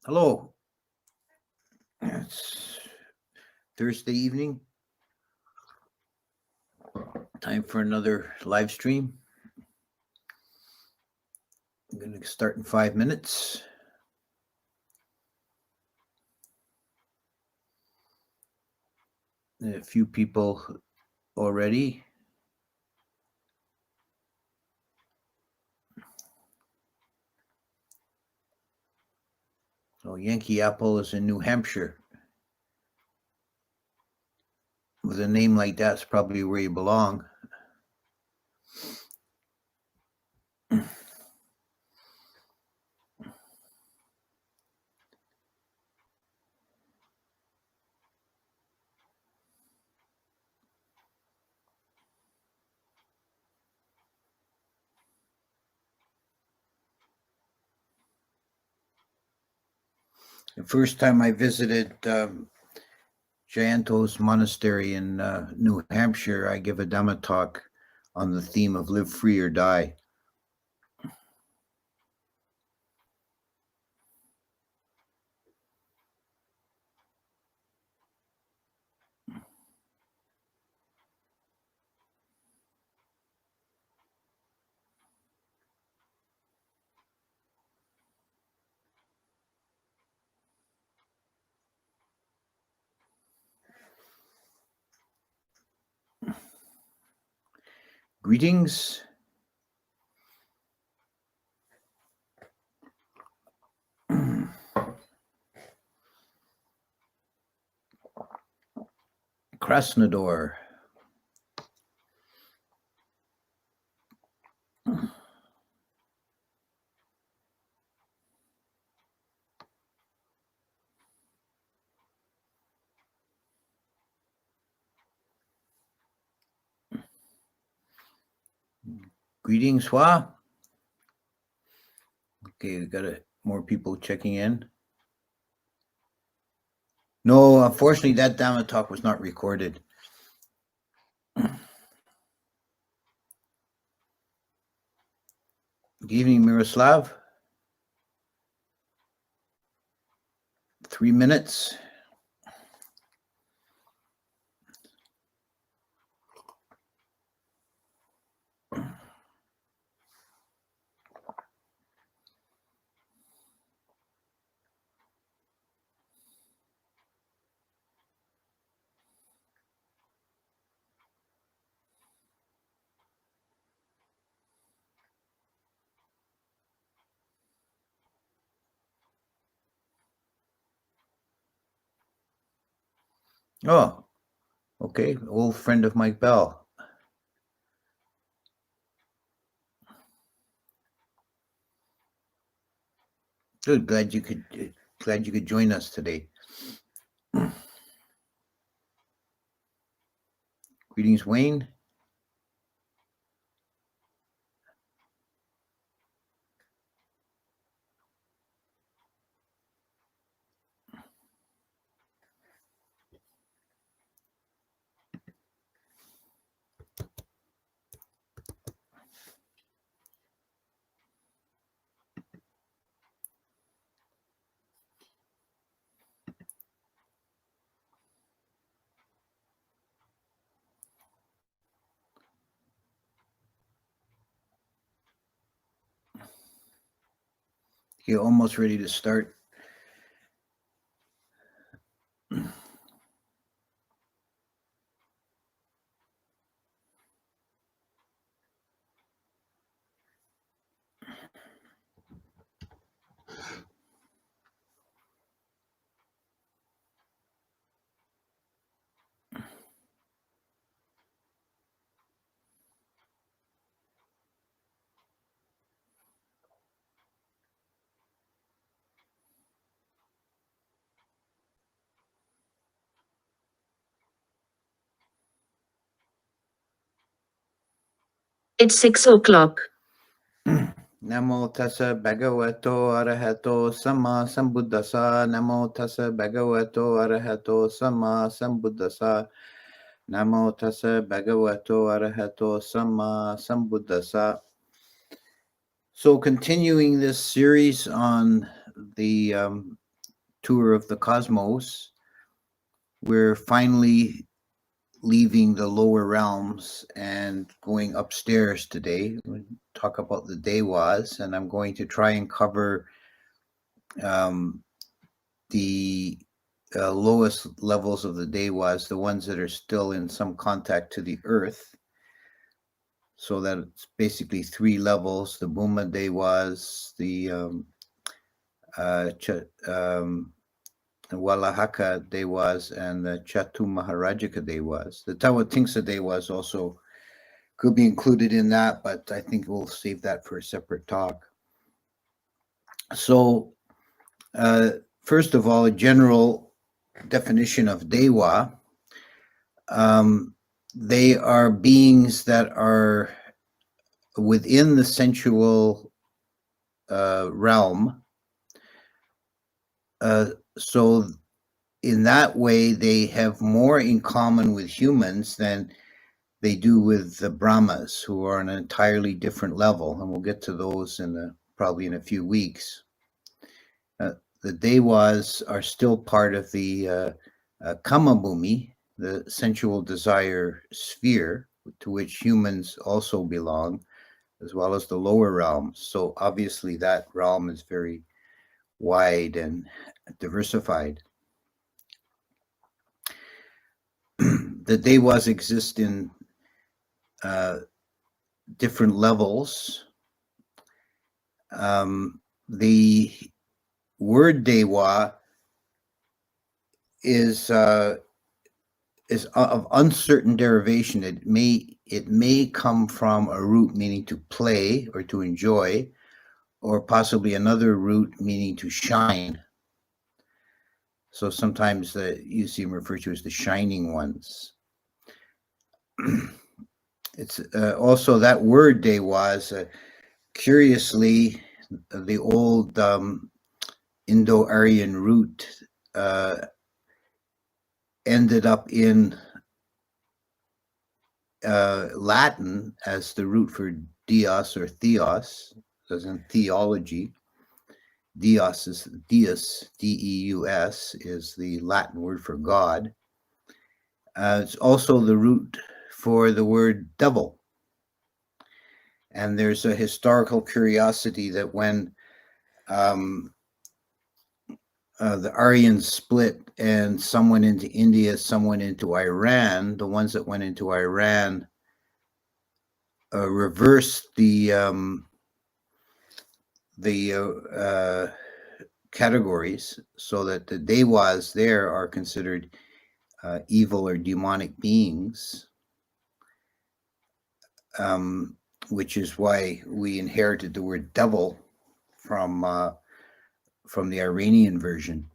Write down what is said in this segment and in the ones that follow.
Hello. It's Thursday evening. Time for another live stream. I'm going to start in 5 minutes. A few people already. So Yankee Apple is in New Hampshire. With a name like that, it's probably where you belong. The first time I visited Jayanto's monastery in New Hampshire, I give a Dhamma talk on the theme of live free or die. Greetings. Krasnodar. Greetings, Hua. Okay, we got more people checking in. No, unfortunately, that Dhamma talk was not recorded. Good evening, Miroslav. 3 minutes. Oh, okay. Old friend of Mike Bell. Good. Glad you could join us today. Greetings, Wayne. You're almost ready to start. It's 6 o'clock. Namo tassa bhagavato arahato sama sambuddhasa. Namo tassa bhagavato arahato sama sambuddhasa. Namo tassa bhagavato arahato sama sambuddhasa. So continuing this series on the tour of the cosmos. We're finally leaving the lower realms and going upstairs today. We'll talk about the Devas, and I'm going to try and cover the lowest levels of the Devas, the ones that are still in some contact to the earth. So that it's basically 3 levels: the Bhuma Devas, the Walahaka Devas, and the Chatu Maharajika Devas. The Tawatingsa Devas also could be included in that, but I think we'll save that for a separate talk. So, first of all, a general definition of Deva. They are beings that are within the sensual realm. So in that way, they have more in common with humans than they do with the Brahmas, who are on an entirely different level. And we'll get to those probably in a few weeks. The Devas are still part of the Kamabhumi, the sensual desire sphere, to which humans also belong, as well as the lower realms. So obviously that realm is very wide and diversified. The Devas exist in different levels. The word Deva is of uncertain derivation. It may come from a root meaning to play or to enjoy, or possibly another root meaning to shine. So sometimes you see them referred to as the shining ones. It's also that word Devas, curiously, the old Indo-Aryan root ended up in Latin as the root for Dios or Theos, as in theology. Dios is Deus, D-E-U-S, is the Latin word for God. It's also the root for the word devil. And there's a historical curiosity that when the Aryans split and some went into India, some went into Iran, the ones that went into Iran reversed the categories, so that the Devas there are considered evil or demonic beings, which is why we inherited the word devil from the Iranian version.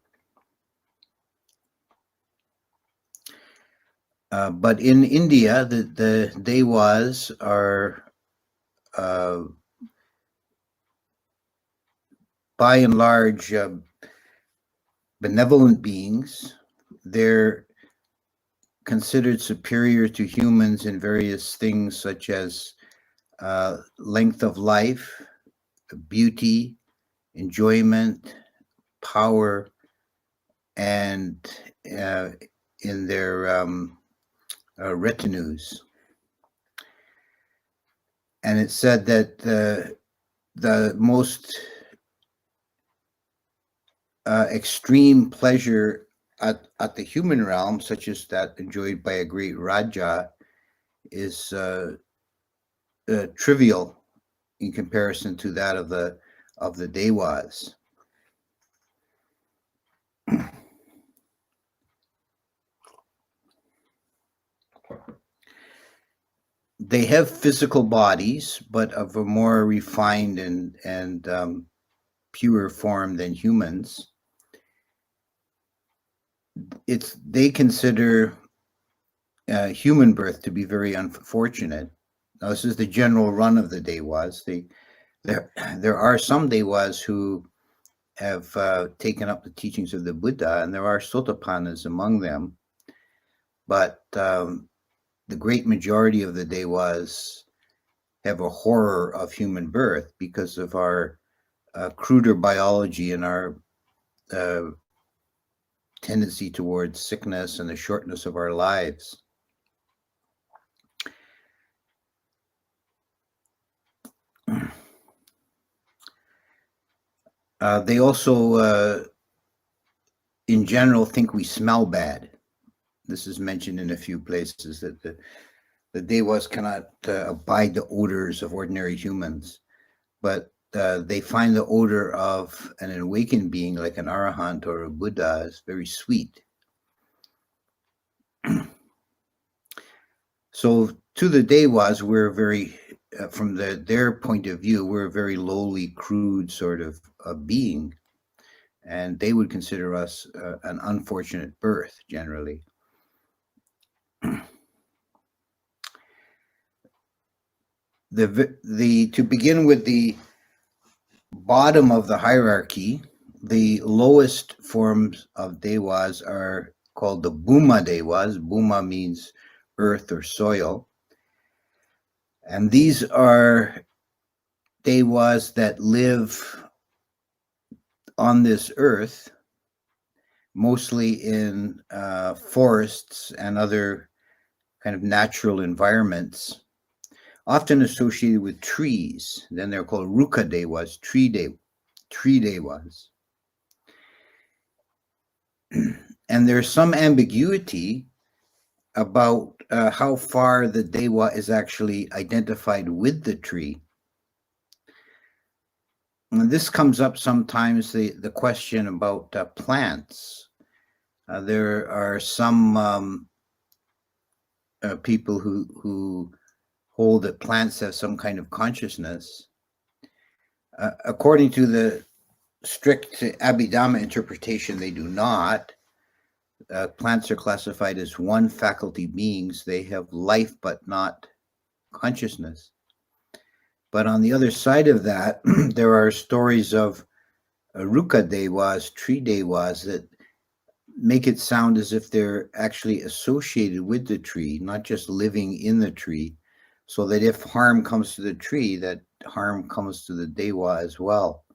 But in India, the Devas are by and large benevolent beings. They're considered superior to humans in various things, such as length of life, beauty, enjoyment, power, and in their retinues. And it's said that the most extreme pleasure at the human realm, such as that enjoyed by a great Raja, is trivial in comparison to that of the Devas. They have physical bodies, but of a more refined and pure form than humans. They consider human birth to be very unfortunate. Now, this is the general run of the Devas. There are some Devas who have taken up the teachings of the Buddha, and there are Sotapannas among them. But the great majority of the Devas have a horror of human birth because of our cruder biology and our tendency towards sickness and the shortness of our lives. They also, in general, think we smell bad. This is mentioned in a few places, that the Devas cannot abide the odors of ordinary humans, but they find the odor of an awakened being like an arahant or a Buddha is very sweet. So to the Devas, we're very, from their point of view, we're a very lowly, crude sort of being, and they would consider us an unfortunate birth generally. To begin with the bottom of the hierarchy, the lowest forms of Devas are called the Bhuma Devas. Bhuma means earth or soil. And these are Devas that live on this earth, mostly in forests and other kind of natural environments, often associated with trees. Then they're called Ruka Devas, tree Devas. And there's some ambiguity about how far the Deva is actually identified with the tree. And this comes up sometimes, the question about plants. There are some people who hold that plants have some kind of consciousness. According to the strict Abhidhamma interpretation, they do not. Plants are classified as one faculty beings. They have life, but not consciousness. But on the other side of that, there are stories of Ruka Devas, tree Devas, that make it sound as if they're actually associated with the tree, not just living in the tree, so that if harm comes to the tree, that harm comes to the Deva as well.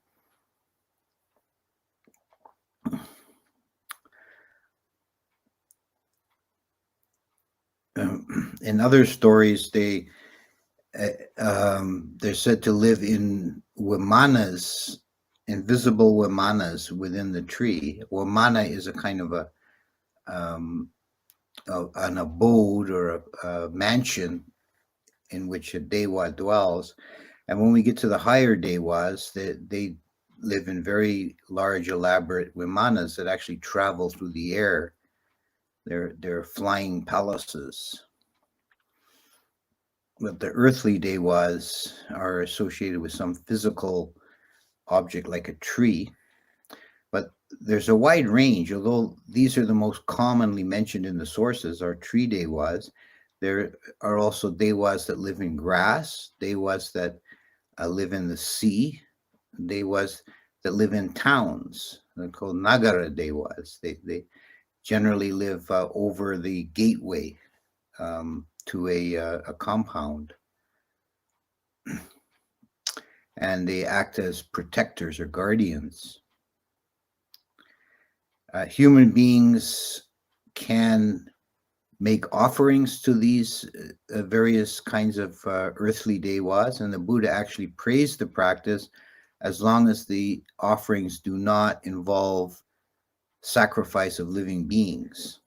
In other stories, they're said to live in Vimanas, invisible Vimanas within the tree. Vimana is a kind of an abode or a mansion in which a Deva dwells. And when we get to the higher Devas, they live in very large, elaborate Vimanas that actually travel through the air. They're flying palaces. But the earthly Devas are associated with some physical object like a tree. But there's a wide range, although these are the most commonly mentioned in the sources, are tree Devas. There are also Devas that live in grass, Devas that live in the sea, Devas that live in towns. They're called Nagara Devas. They generally live over the gateway to a compound. And they act as protectors or guardians. Human beings can make offerings to these various kinds of earthly Devas, and the Buddha actually praised the practice as long as the offerings do not involve sacrifice of living beings.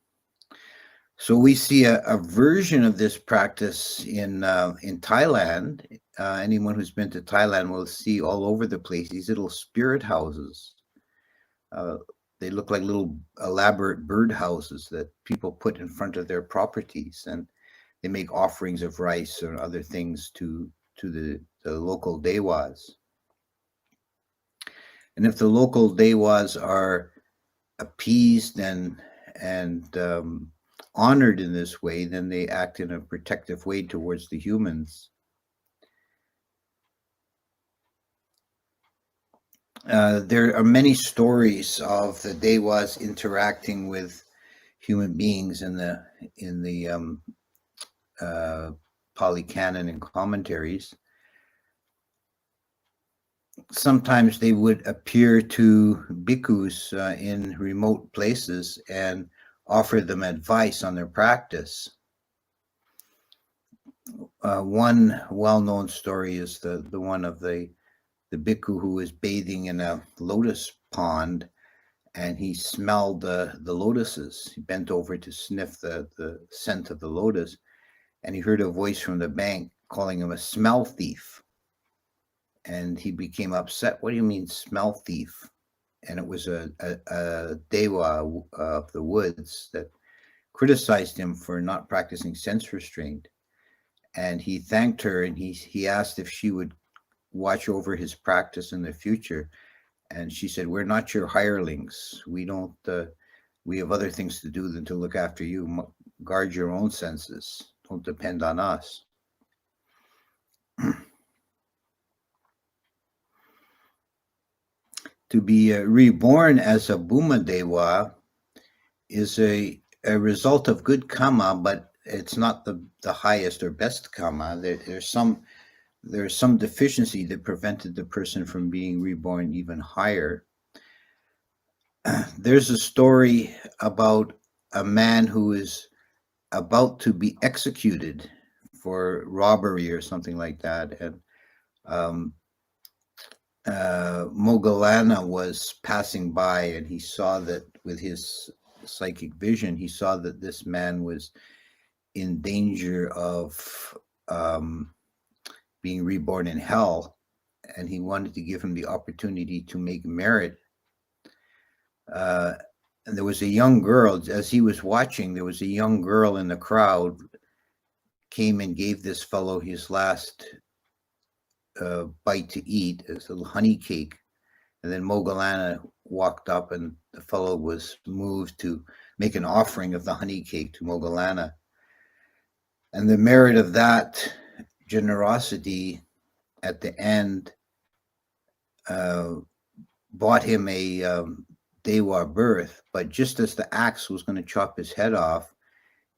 So we see a version of this practice in Thailand. Anyone who's been to Thailand will see all over the place these little spirit houses. They look like little elaborate bird houses that people put in front of their properties, and they make offerings of rice or other things to the local Devas. And if the local Devas are appeased and honored in this way, then they act in a protective way towards the humans. There are many stories of the Devas interacting with human beings in the Pali Canon and commentaries. sometimes they would appear to bhikkhus in remote places and offer them advice on their practice. One well-known story is the one of the bhikkhu who was bathing in a lotus pond, and he smelled the lotuses. He bent over to sniff the scent of the lotus, and he heard a voice from the bank calling him a smell thief. And he became upset. What do you mean, smell thief? And it was a Deva of the woods that criticized him for not practicing sense restraint. And he thanked her, and he asked if she would watch over his practice in the future. And she said, "We're not your hirelings. We don't. We have other things to do than to look after you. Guard your own senses. Don't depend on us." To be reborn as a Bhumadeva is a result of good karma, but it's not the highest or best karma. There's some deficiency that prevented the person from being reborn even higher. There's a story about a man who is about to be executed for robbery or something like that, and Moggallana was passing by, and he saw that with his psychic vision, he saw that this man was in danger of being reborn in hell, and he wanted to give him the opportunity to make merit. And there was a young girl, as he was watching, there was a young girl in the crowd, came and gave this fellow his last bite to eat, as a little honey cake. And then Moggallana walked up, and the fellow was moved to make an offering of the honey cake to Moggallana. And the merit of that generosity at the end bought him a Dewa birth. But just as the axe was going to chop his head off,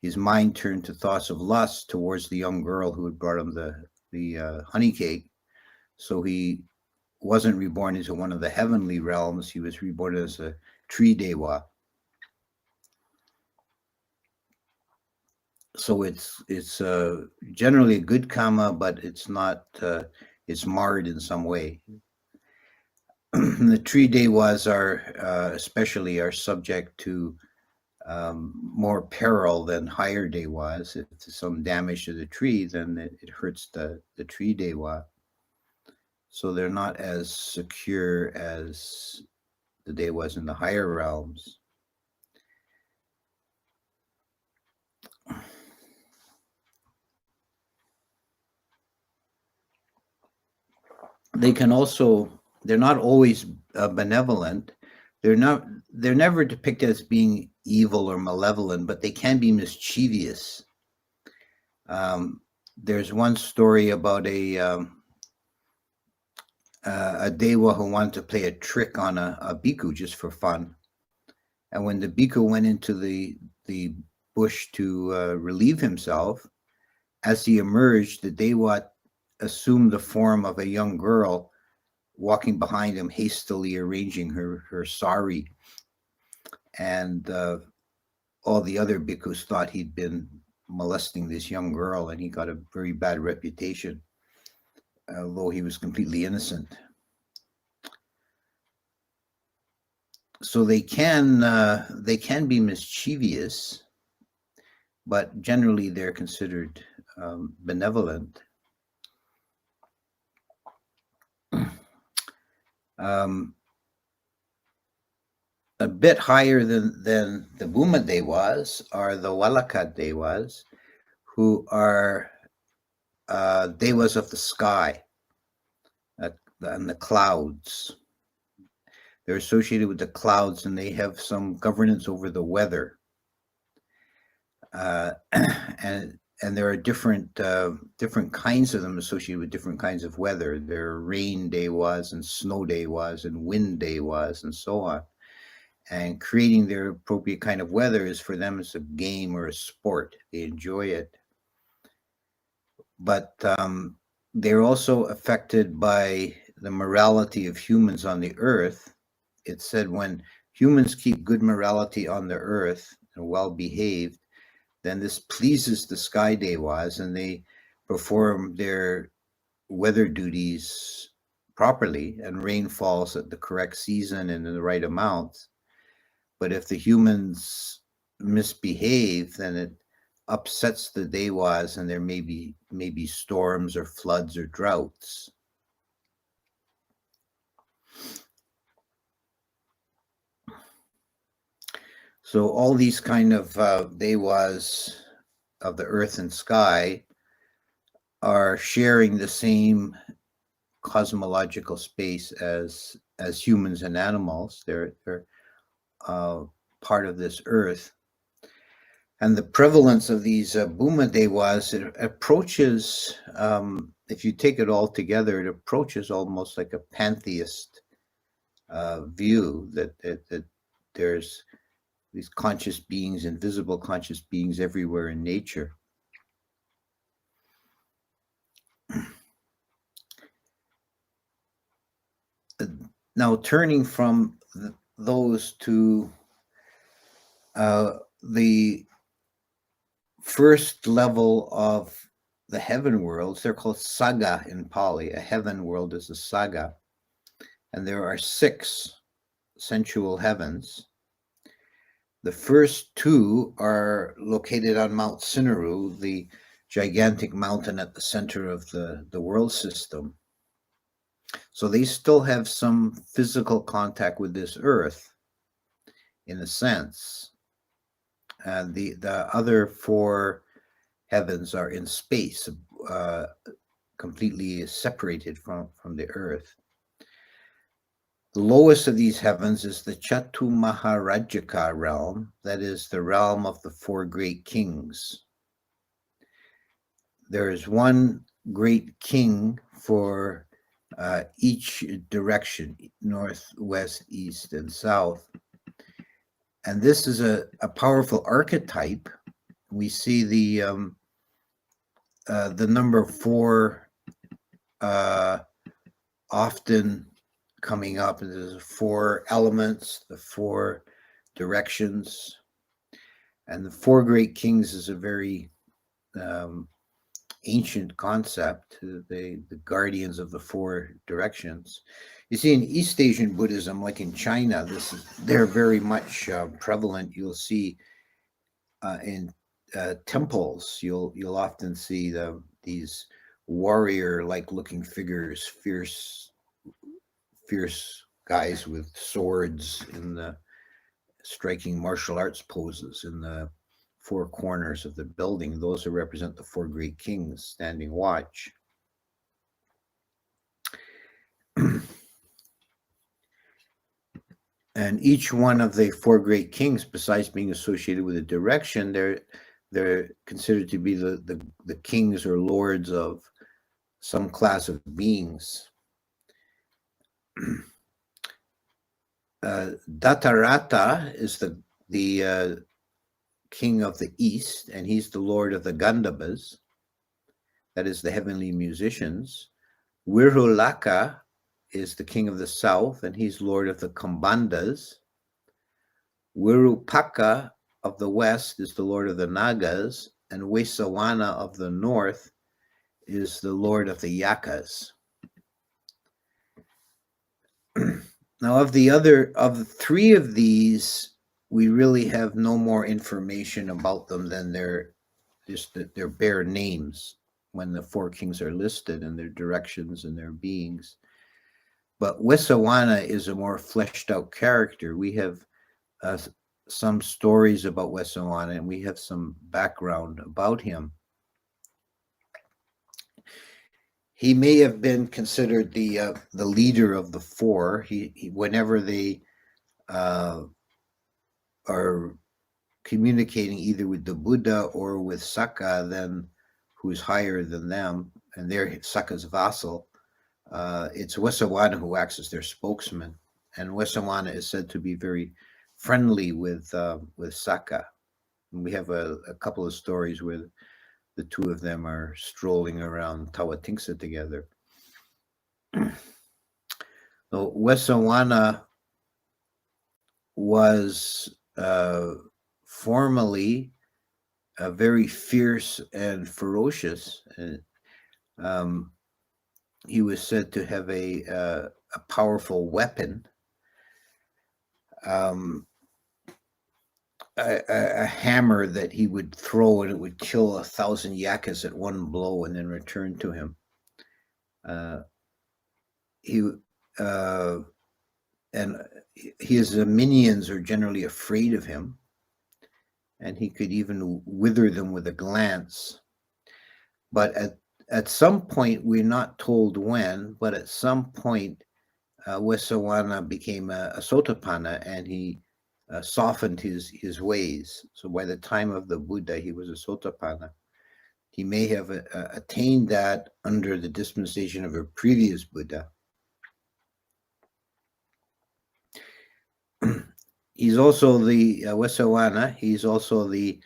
his mind turned to thoughts of lust towards the young girl who had brought him the honey cake. So he wasn't reborn into one of the heavenly realms. He was reborn as a tree Dewa. So it's generally a good karma, but it's not. It's marred in some way. The tree Dewas especially are subject to more peril than higher Dewas. If there's some damage to the tree, then it hurts the tree Dewa. So they're not as secure as the Dewas in the higher realms. They can also, they're not always benevolent. They're never depicted as being evil or malevolent, but they can be mischievous. There's one story about a Dewa who wanted to play a trick on a bhikkhu just for fun. And when the bhikkhu went into the bush to relieve himself, as he emerged, the Dewa assumed the form of a young girl walking behind him, hastily arranging her sari. And all the other bhikkhus thought he'd been molesting this young girl, and he got a very bad reputation, although he was completely innocent. So they can be mischievous, but generally they're considered benevolent. A bit higher than the Bhumadevas are the Walaka Devas, who are Devas of the sky and the clouds. They're associated with the clouds, and they have some governance over the weather. And there are different kinds of them associated with different kinds of weather. There are rain Devas and snow Devas and wind Devas and so on. And creating their appropriate kind of weather is for them as a game or a sport. They enjoy it. But they're also affected by the morality of humans on the earth, it said when humans keep good morality on the earth and well behaved, then this pleases the sky devas and they perform their weather duties properly and rain falls at the correct season and in the right amount. But if the humans misbehave, then it upsets the devas and there may be storms or floods or droughts. So all these kind of devas of the earth and sky are sharing the same cosmological space as humans and animals. They're part of this earth. And the prevalence of these Bhuma devas, it approaches, if you take it all together, it approaches almost like a pantheist view that there's these conscious beings, invisible conscious beings everywhere in nature. Now, turning from those to the first level of the heaven worlds, they're called saga in Pali. A heaven world is a saga. And there are 6 sensual heavens. The first 2 are located on Mount Sinaru, the gigantic mountain at the center of the world system. So they still have some physical contact with this earth, in a sense. The other 4 heavens are in space, completely separated from the earth. The lowest of these heavens is the Chatu Maharajaka realm, that is the realm of the 4 great kings. There is one great king for each direction, north, west, east, and south. And this is a powerful archetype. We see the number 4 often coming up. There's 4 elements, the 4 directions, and the 4 great kings is a very ancient concept, the guardians of the 4 directions. You see, in East Asian Buddhism, like in China, they're very much prevalent. You'll see in temples, you'll often see these warrior-like looking figures, fierce guys with swords in the striking martial arts poses in the 4 corners of the building. Those who represent the 4 great kings standing watch. And each one of the 4 great kings, besides being associated with a direction, they're considered to be the kings or lords of some class of beings. Datarata is the king of the east, and he's the lord of the Gandhabas, that is the heavenly musicians. Virulaka is the king of the south, and he's lord of the Kambandas. Virupaka of the west is the lord of the Nagas, and Vesawana of the north is the lord of the Yakas. Now, of the 3 of these, we really have no more information about them than their bare names when the 4 kings are listed and their directions and their beings. But Vesawana is a more fleshed out character. We have some stories about Vesawana, and we have some background about him. He may have been considered the leader of the 4. He whenever they are communicating either with the Buddha or with Sakka, then who's higher than them, and they're Sakka's vassal, it's Vesawana who acts as their spokesman. And Vesawana is said to be very friendly with Sakka. And we have a couple of stories where the 2 of them are strolling around Tawatingsa together. So Wesawana was formerly very fierce and ferocious. Um, he was said to have a powerful weapon, a hammer that he would throw, and it would kill 1,000 yakas at one blow and then return to him. And his minions are generally afraid of him, and he could even wither them with a glance. But at some point, we're not told when, but at some point, Wesawana became a Sotapanna, and he softened his ways. So by the time of the Buddha, he was a Sotapanna. He may have attained that under the dispensation of a previous Buddha. He's also the Wesawana. He's also the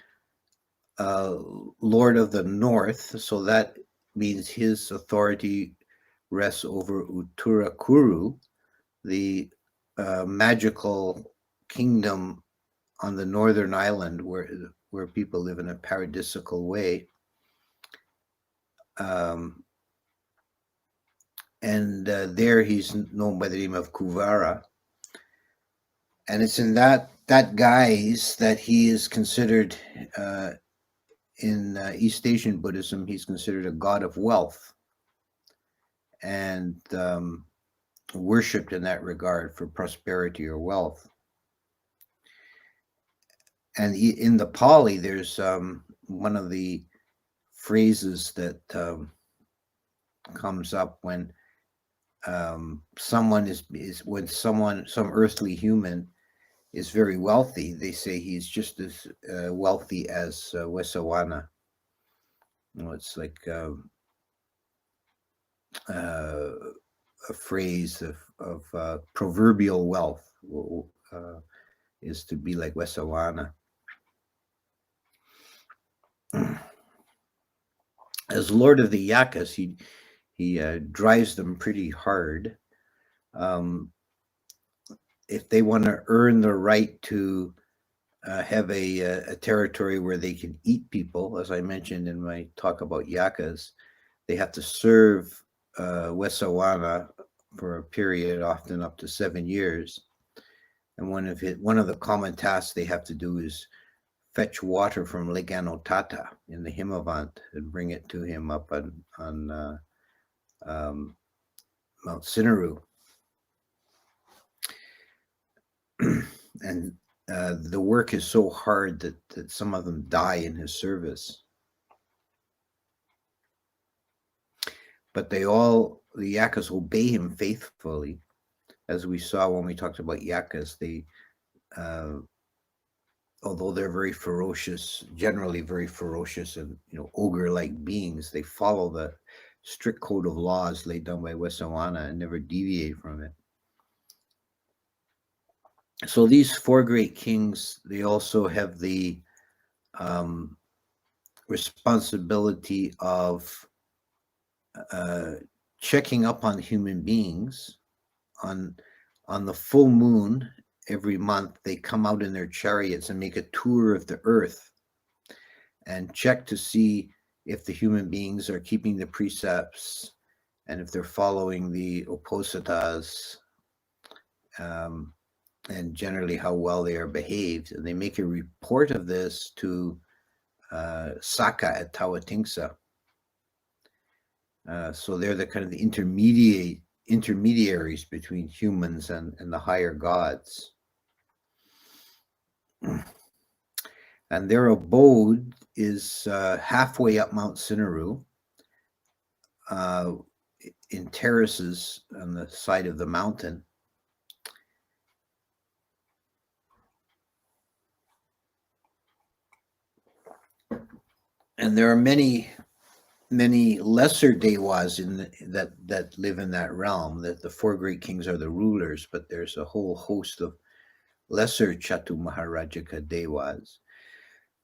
Lord of the North. So that means his authority rests over Uttarakuru, the magical kingdom on the northern island where people live in a paradisical way. And there he's known by the name of Kuvara. And it's in that guise that he is considered, in East Asian Buddhism, he's considered a god of wealth and worshipped in that regard for prosperity or wealth. And in the Pali, there's one of the phrases that comes up when someone when some earthly human is very wealthy, they say he's just as wealthy as Wesawana. It's like a phrase of proverbial wealth is to be like Wesawana. As Lord of the Yakas, he drives them pretty hard. If they want to earn the right to have a territory where they can eat people, as I mentioned in my talk about Yakas, they have to serve Wesawana for a period, often up to 7 years. And one of the common tasks they have to do is fetch water from Lake Anotata in the Himavant and bring it to him up on Mount Sinaru. And the work is so hard that some of them die in his service. But the Yakas obey him faithfully. As we saw when we talked about Yakas, they although they're very ferocious, generally very ferocious and ogre-like beings, they follow the strict code of laws laid down by Wesawana and never deviate from it. So these four great kings, they also have the responsibility of checking up on human beings. On the full moon every month, they come out in their chariots and make a tour of the earth and check to see if the human beings are keeping the precepts and if they're following the upositas, and generally how well they are behaved. And they make a report of this to Saka at Tawatingsa. So they're the kind of the intermediaries between humans and the higher gods. And their abode is halfway up Mount Sinaru, in terraces on the side of the mountain. And there are many lesser Devas that live in that realm. That the four great kings are the rulers, but there's a whole host of lesser Chatu Maharajika Devas.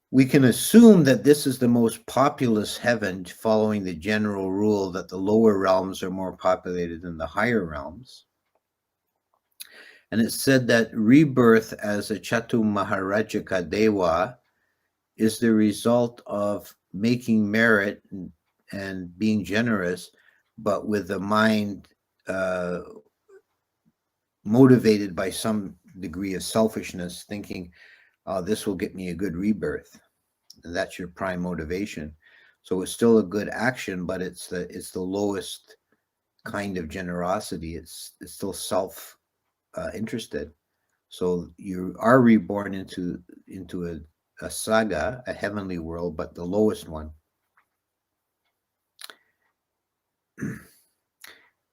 We can assume that this is the most populous heaven, following the general rule that the lower realms are more populated than the higher realms. And it's said that rebirth as a Chatu Maharajaka Deva is the result of making merit and being generous, but with the mind motivated by some degree of selfishness, thinking, oh, this will get me a good rebirth. And that's your prime motivation. So it's still a good action, but it's the lowest kind of generosity. It's still self interested. So you are reborn into a saga, a heavenly world, but the lowest one.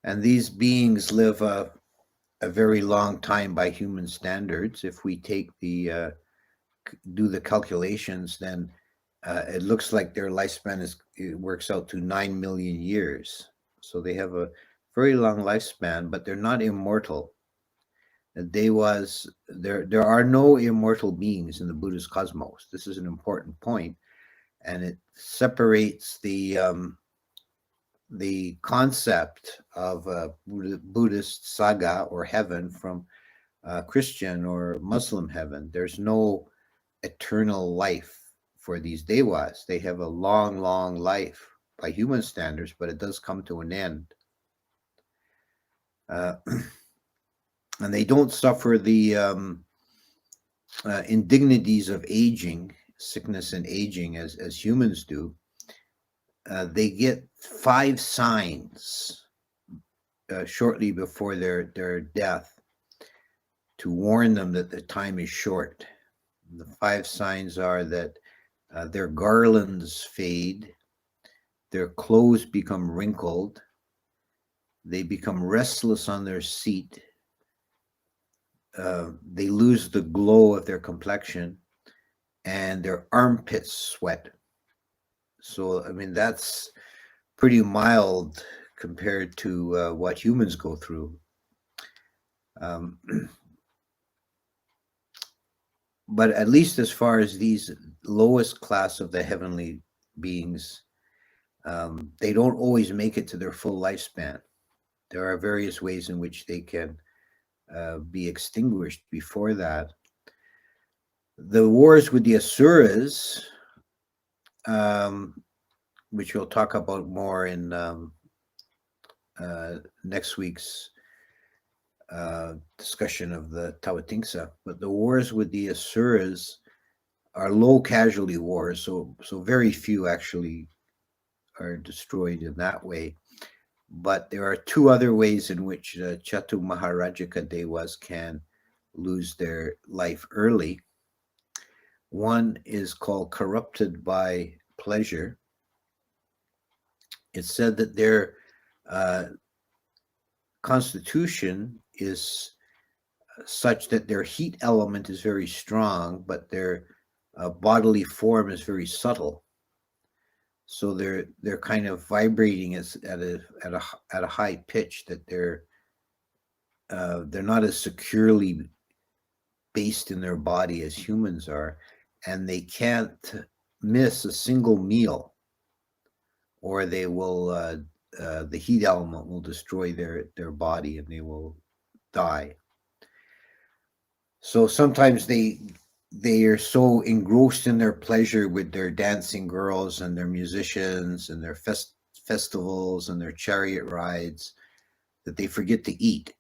And these beings live a very long time by human standards. If we take do the calculations, then it looks like their lifespan it works out to 9 million years. So they have a very long lifespan, but they're not immortal. There are no immortal beings in the Buddhist cosmos. This is an important point, and it separates the concept of Buddhist saga or heaven from Christian or Muslim heaven. There's no eternal life for these devas. They have a long, long life by human standards, but it does come to an end. And they don't suffer the indignities of aging, sickness and aging as humans do. They get 5 signs shortly before their death to warn them that the time is short. The 5 signs are that their garlands fade, their clothes become wrinkled, they become restless on their seat, they lose the glow of their complexion, and their armpits sweat. So, I mean, that's pretty mild compared to what humans go through. But at least as far as these lowest class of the heavenly beings, they don't always make it to their full lifespan. There are various ways in which they can be extinguished before that. The wars with the asuras, which we'll talk about more in next week's discussion of the Tawatingsa, but the wars with the asuras are low casualty wars, so very few actually are destroyed in that way. But there are 2 other ways in which Chatu Maharajaka Devas can lose their life early. One is called corrupted by pleasure. It's said that their constitution is such that their heat element is very strong, but their bodily form is very subtle. So they're kind of vibrating at a high pitch, that they're not as securely based in their body as humans are, and they can't miss a single meal, or they will the heat element will destroy their body and they will die. So sometimes they are so engrossed in their pleasure with their dancing girls and their musicians and their festivals and their chariot rides that they forget to eat.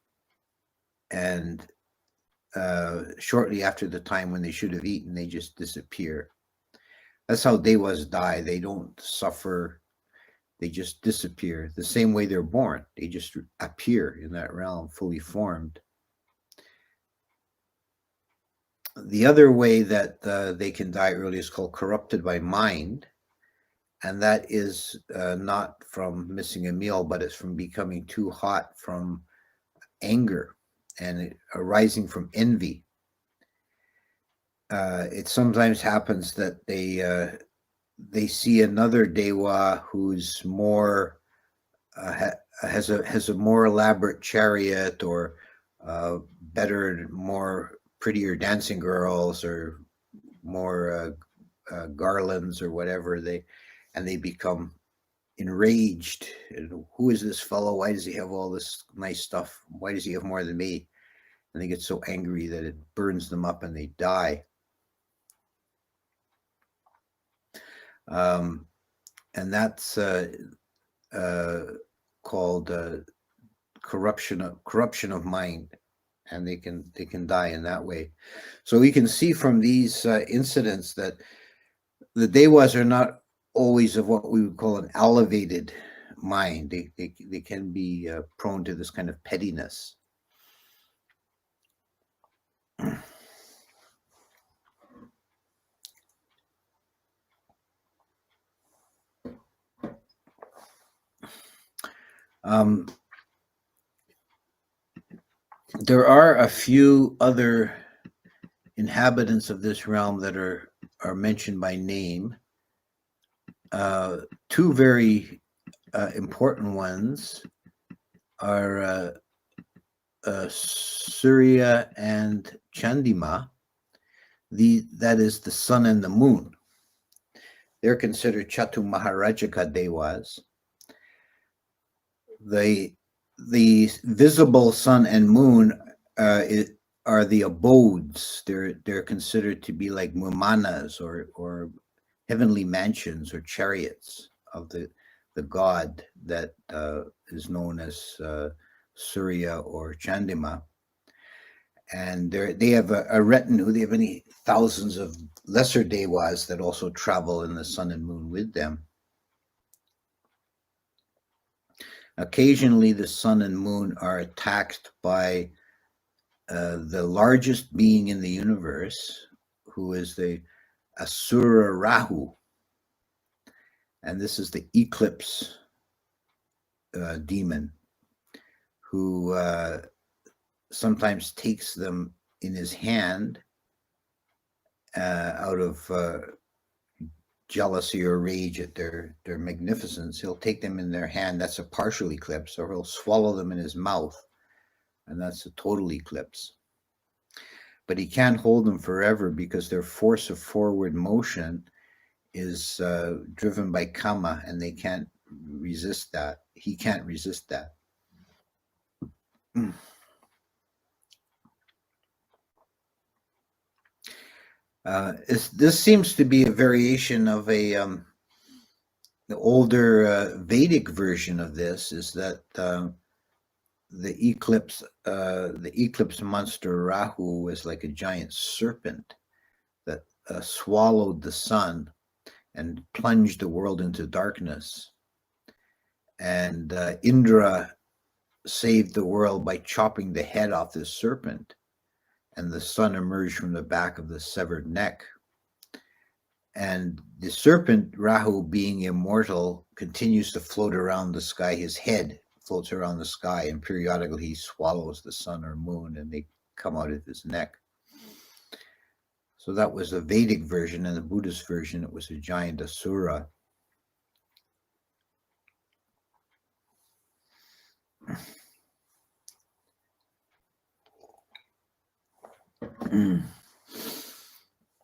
And shortly after the time when they should have eaten, they just disappear. That's how devas die. They don't suffer. They just disappear. The same way they're born. They just appear in that realm fully formed. The other way that they can die early is called corrupted by mind. And that is not from missing a meal, but it's from becoming too hot from anger and arising from envy. It sometimes happens that they see another deva who's more has a more elaborate chariot, or better, more prettier dancing girls, or more garlands or whatever, and they become enraged. Who is this fellow? Why does he have all this nice stuff? Why does he have more than me? and they get so angry that it burns them up and they die. And that's called corruption of mind, and they can die in that way. So we can see from these incidents that the Devas are not always of what we would call an elevated mind. They can be prone to this kind of pettiness. There are a few other inhabitants of this realm that are mentioned by name. Two very important ones are Surya and Chandima. That is the sun and the moon. They're considered Chatu Maharajika Devas. The visible sun and moon are the abodes. They're considered to be like mumanas or heavenly mansions or chariots of the god that is known as Surya or Chandima. And they have a retinue. They have many thousands of lesser devas that also travel in the sun and moon with them. Occasionally, the sun and moon are attacked by the largest being in the universe, who is the Asura Rahu. And this is the eclipse demon, who sometimes takes them in his hand out of jealousy or rage at their magnificence. He'll take them in their hand. That's a partial eclipse, or he'll swallow them in his mouth, and that's a total eclipse. But he can't hold them forever because their force of forward motion is driven by kama, and they can't resist that. He can't resist that. This seems to be a variation of the older Vedic version of this. Is that the eclipse monster Rahu was like a giant serpent that swallowed the sun and plunged the world into darkness. And Indra saved the world by chopping the head off this serpent, and the sun emerged from the back of the severed neck. And the serpent, Rahu, being immortal, continues to float around the sky. His head floats around the sky, and periodically he swallows the sun or moon, and they come out of his neck. So that was the Vedic version, and the Buddhist version, it was a giant asura.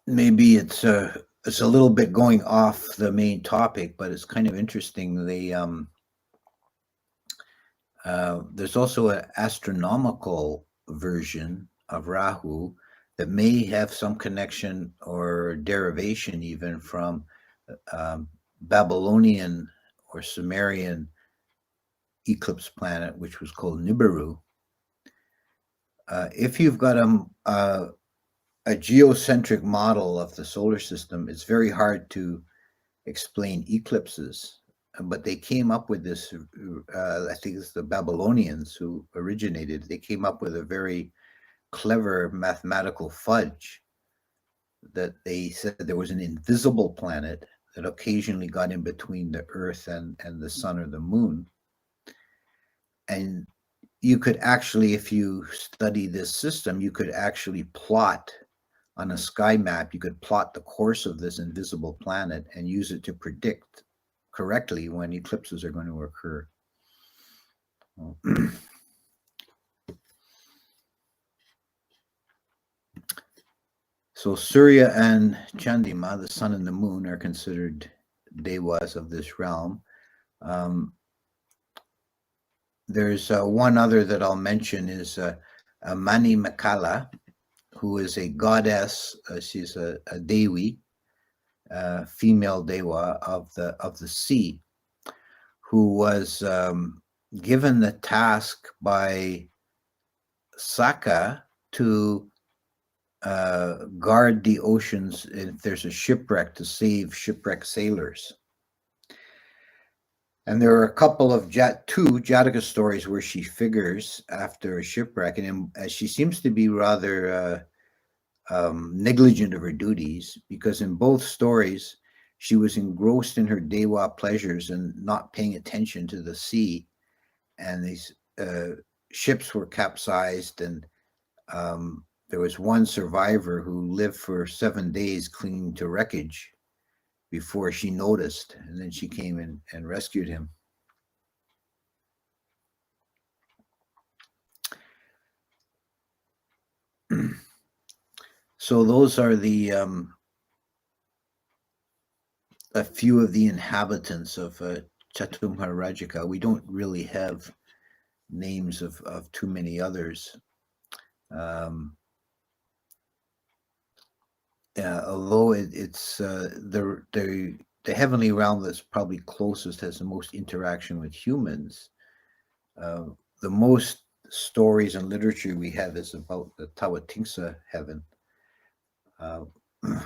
Maybe it's a little bit going off the main topic, but it's kind of interesting. There's also an astronomical version of Rahu that may have some connection or derivation even from Babylonian or Sumerian eclipse planet, which was called Nibiru. If you've got a geocentric model of the solar system, it's very hard to explain eclipses. But they came up with this, I think it's the Babylonians who originated. They came up with a very clever mathematical fudge that they said there was an invisible planet that occasionally got in between the Earth and the sun or the moon. And you could actually, if you study this system, you could actually plot on a sky map, you could plot the course of this invisible planet and use it to predict correctly when eclipses are going to occur. So Surya and Chandima, the sun and the moon, are considered devas of this realm. There's one other that I'll mention is Mani Makala, who is a goddess. She's a Dewi, female Dewa of the sea, who was given the task by Saka to guard the oceans if there's a shipwreck, to save shipwrecked sailors. And there are a couple of two Jataka stories where she figures after a shipwreck, and she seems to be rather negligent of her duties, because in both stories she was engrossed in her Dewa pleasures and not paying attention to the sea, and these ships were capsized, and there was one survivor who lived for 7 days clinging to wreckage before she noticed, and then she came in and rescued him. So those are the a few of the inhabitants of Chatumharajika. We don't really have names of too many others. Although it's the heavenly realm that's probably closest, has the most interaction with humans. The most stories and literature we have is about the Tawatingsa heaven,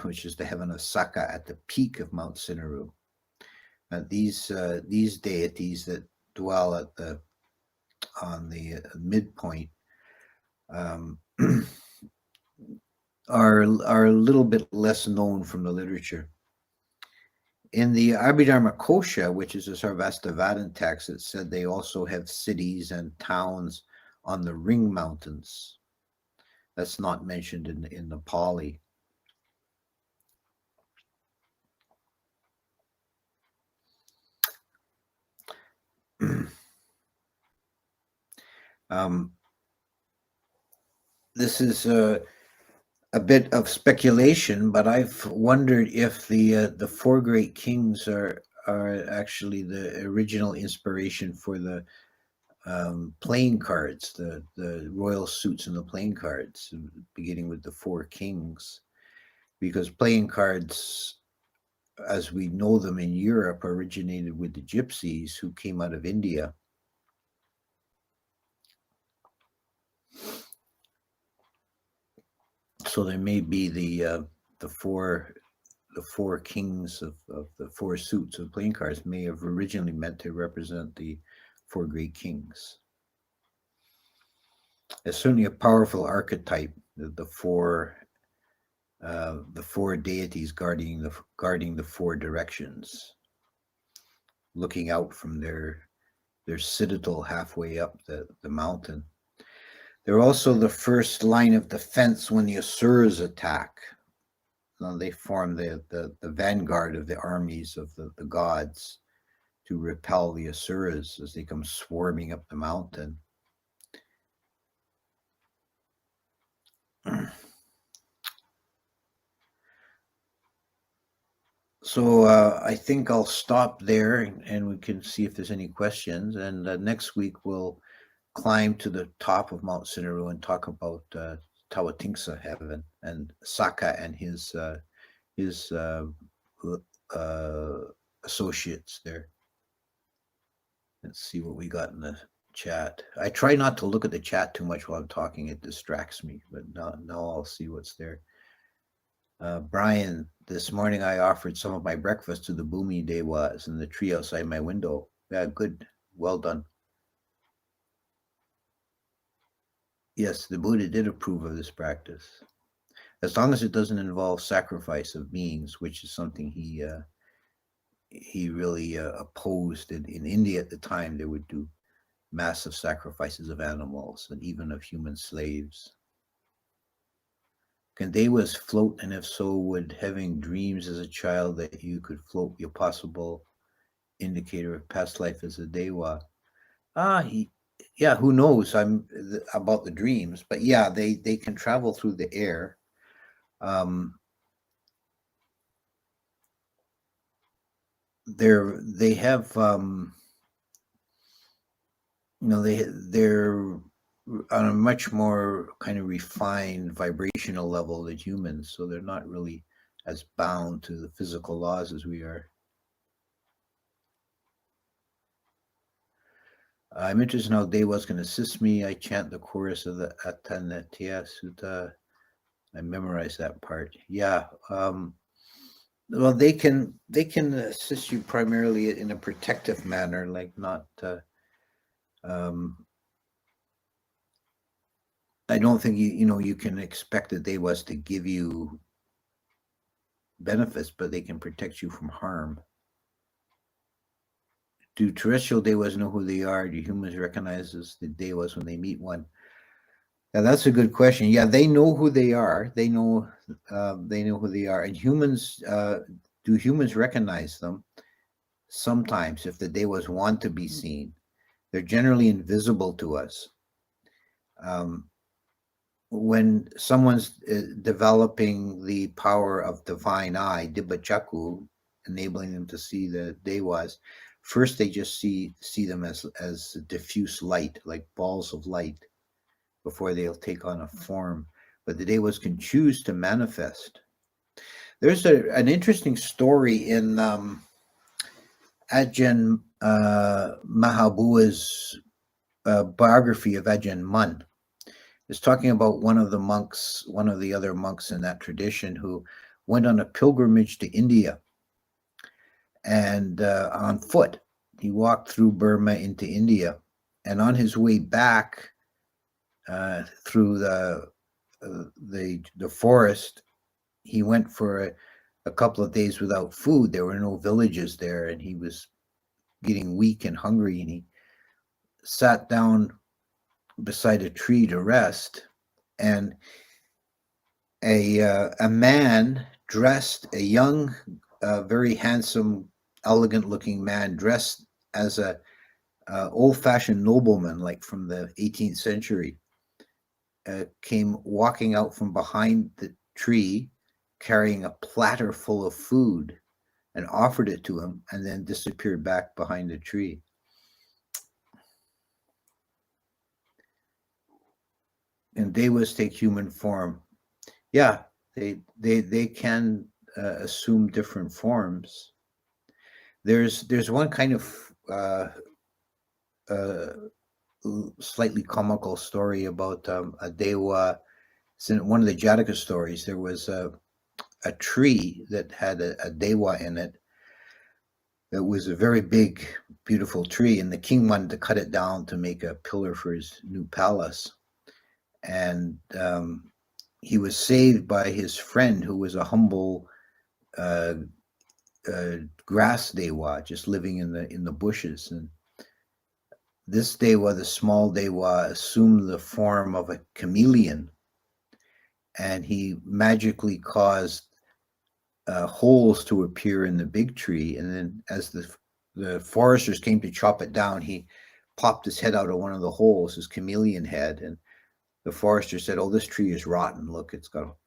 which is the heaven of Saka at the peak of Mount Sinaru. These deities that dwell on the midpoint are a little bit less known from the literature. In the Abhidharma Kosha, which is a Sarvastivadin text, it said they also have cities and towns on the ring mountains. That's not mentioned in the Pali. This is a bit of speculation, but I've wondered if the four great kings are actually the original inspiration for the playing cards, the royal suits and the playing cards, beginning with the four kings, because playing cards, as we know them in Europe, originated with the gypsies who came out of India. So there may be the four kings of the four suits of playing cards may have originally meant to represent the four great kings. It's certainly a powerful archetype, the four deities guarding the four directions, looking out from their citadel halfway up the mountain. They're also the first line of defense when the asuras attack. They form the vanguard of the armies of the gods to repel the asuras as they come swarming up the mountain. So I think I'll stop there, and we can see if there's any questions. And next week we'll climb to the top of Mount Sinaru and talk about Tawatingsa heaven and Saka and his associates there. Let's see what we got in the chat. I try not to look at the chat too much while I'm talking. It distracts me, but now I'll see what's there. Brian, this morning I offered some of my breakfast to the Bhumi Devas in the tree outside my window. Yeah, good. Well done. Yes, the Buddha did approve of this practice, as long as it doesn't involve sacrifice of beings, which is something he really opposed. In India at the time, they would do massive sacrifices of animals and even of human slaves. Can Devas float, and if so, would having dreams as a child that you could float be a possible indicator of past life as a Deva? Yeah, who knows? About the dreams, but yeah, they can travel through the air. They have they're on a much more kind of refined vibrational level than humans, so they're not really as bound to the physical laws as we are. I'm interested in how Devas can assist me. I chant the chorus of the Atanatya Sutta. I memorized that part. Yeah. Well, they can assist you primarily in a protective manner, like not. I don't think you can expect the Devas to give you benefits, but they can protect you from harm. Do terrestrial Devas know who they are? Do humans recognize the Devas when they meet one? Yeah, that's a good question. Yeah, they know who they are. They know who they are. And humans, do humans recognize them? Sometimes, if the Devas want to be seen, they're generally invisible to us. When someone's developing the power of divine eye, bhavachakra, enabling them to see the Devas, first they just see them as diffuse light, like balls of light, before they'll take on a form. But the Devas can choose to manifest. There's an interesting story in Ajahn Mahabua's biography of Ajahn Mun. It's talking about one of the other monks in that tradition who went on a pilgrimage to India, and on foot. He walked through Burma into India, and on his way back through the forest, he went for a couple of days without food. There were no villages there, and he was getting weak and hungry, and he sat down beside a tree to rest, and a man dressed, a young, very handsome, elegant-looking man dressed as a old-fashioned nobleman, like from the 18th century, came walking out from behind the tree, carrying a platter full of food, and offered it to him, and then disappeared back behind the tree. And Devas take human form. Yeah, they can assume different forms. There's one kind of slightly comical story about a Deva. It's in one of the Jataka stories. There was a tree that had a Deva in it. It was a very big, beautiful tree, and the king wanted to cut it down to make a pillar for his new palace. And he was saved by his friend, who was a humble grass Deva, just living in the bushes. And this Deva, the small Deva, assumed the form of a chameleon, and he magically caused holes to appear in the big tree. And then as the foresters came to chop it down, he popped his head out of one of the holes, his chameleon head. And the forester said, "Oh, this tree is rotten. Look, it's full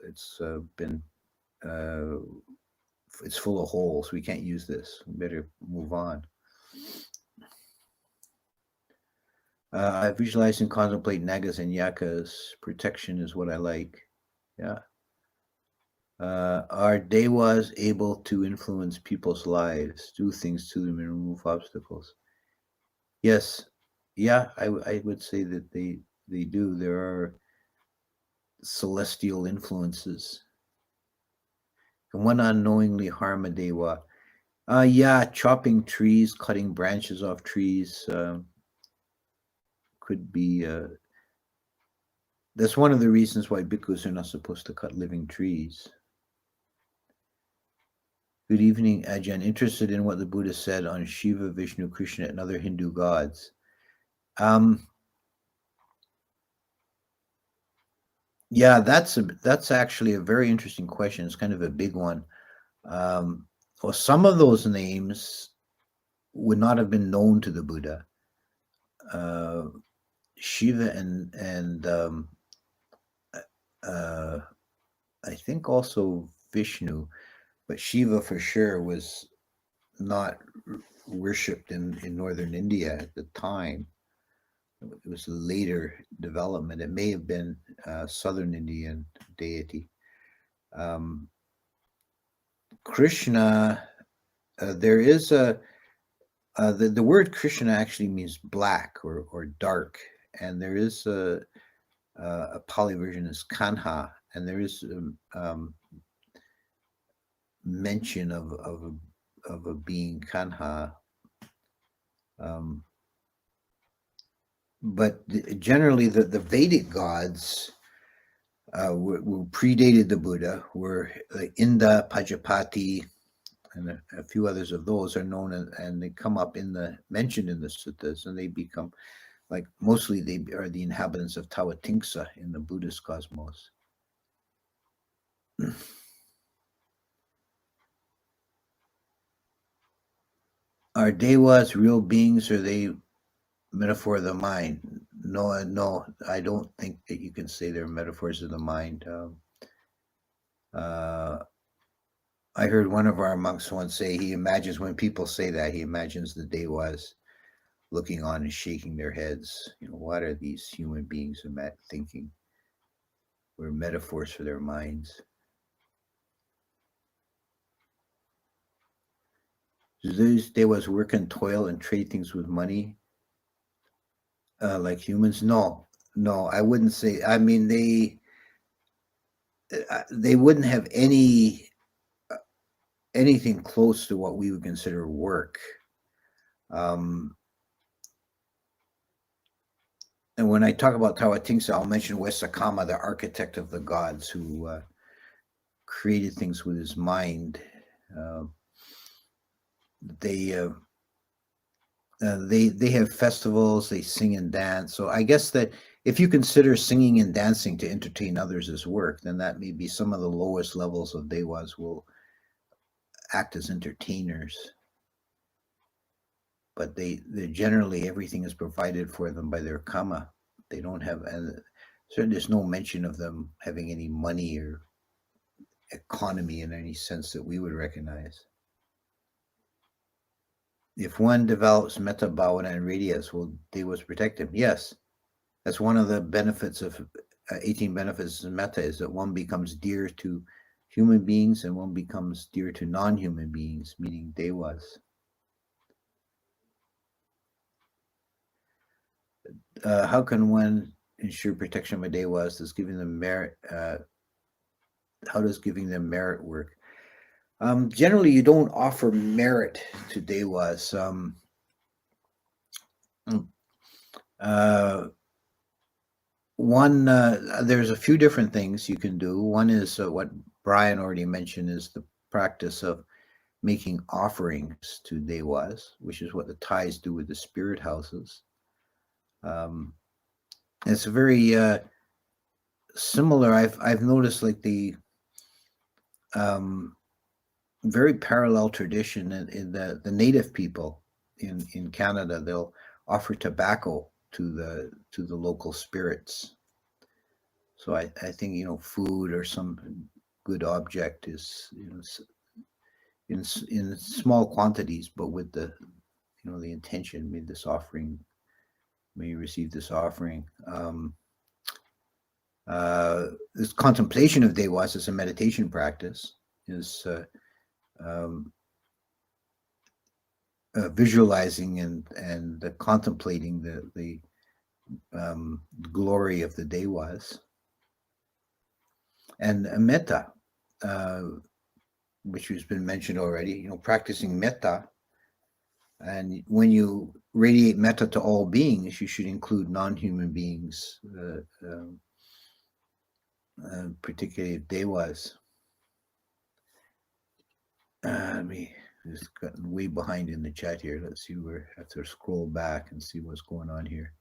of holes. We can't use this. We better move on." I visualize and contemplate nagas and yakas. Protection is what I like. Yeah. Are Devas able to influence people's lives, do things to them, and remove obstacles? Yes. Yeah, I would say that they do. There are celestial influences. Can one unknowingly harm a Deva? Yeah, chopping trees, cutting branches off trees could be. That's one of the reasons why bhikkhus are not supposed to cut living trees. Good evening, Ajahn. Interested in what the Buddha said on Shiva, Vishnu, Krishna, and other Hindu gods. Yeah, that's actually a very interesting question. It's kind of a big one. Well, some of those names would not have been known to the Buddha. Shiva and I think also Vishnu, but Shiva for sure was not worshipped in northern India at the time. was a later development. It may have been Southern Indian deity. Krishna, there is the word Krishna actually means black or dark, and there is a Pali version is Kanha, and there is mention of a being Kanha. But generally, the Vedic gods were predated the Buddha, were Inda, Pajapati, and a few others of those are known, and they come up mentioned in the suttas, and they become like mostly they are the inhabitants of Tawatingsa in the Buddhist cosmos. Are Devas real beings, or are they metaphor of the mind? No, I don't think that you can say they're metaphors of the mind. I heard one of our monks once say he imagines when people say that, he imagines the Devas looking on and shaking their heads. What are these human beings thinking? We're metaphors for their minds. Do these Devas work and toil and trade things with money like humans? No, I wouldn't say. I mean, they wouldn't have anything close to what we would consider work. And when I talk about Tawatingsa, I'll mention Wesakama, the architect of the gods, who created things with his mind. They have festivals, they sing and dance. So I guess that if you consider singing and dancing to entertain others as work, then that may be some of the lowest levels of Devas will act as entertainers. But they generally, everything is provided for them by their kama. They don't have, and certainly there's no mention of them having any money or economy in any sense that we would recognize. If one develops metta bhavana and radius, will Devas protect him? Yes. That's one of the benefits of 18 benefits of metta, is that one becomes dear to human beings and one becomes dear to non-human beings, meaning Devas. How can one ensure protection by Devas? Does giving them merit? How does giving them merit work? Generally, you don't offer merit to Devas. There's a few different things you can do. One is what Brian already mentioned, is the practice of making offerings to Devas, which is what the Thais do with the spirit houses. It's very similar. I've noticed like the very parallel tradition in the native people in Canada. They'll offer tobacco to the local spirits. So I think food or some good object is in small quantities, but with the the intention, may this offering, may you receive this offering. This contemplation of Devas as a meditation practice is visualizing and contemplating the glory of the Devas. And metta, which has been mentioned already, practicing metta. And when you radiate metta to all beings, you should include non-human beings, particularly Devas. Me just gotten way behind in the chat here. Let's see where I have to scroll back and see what's going on here.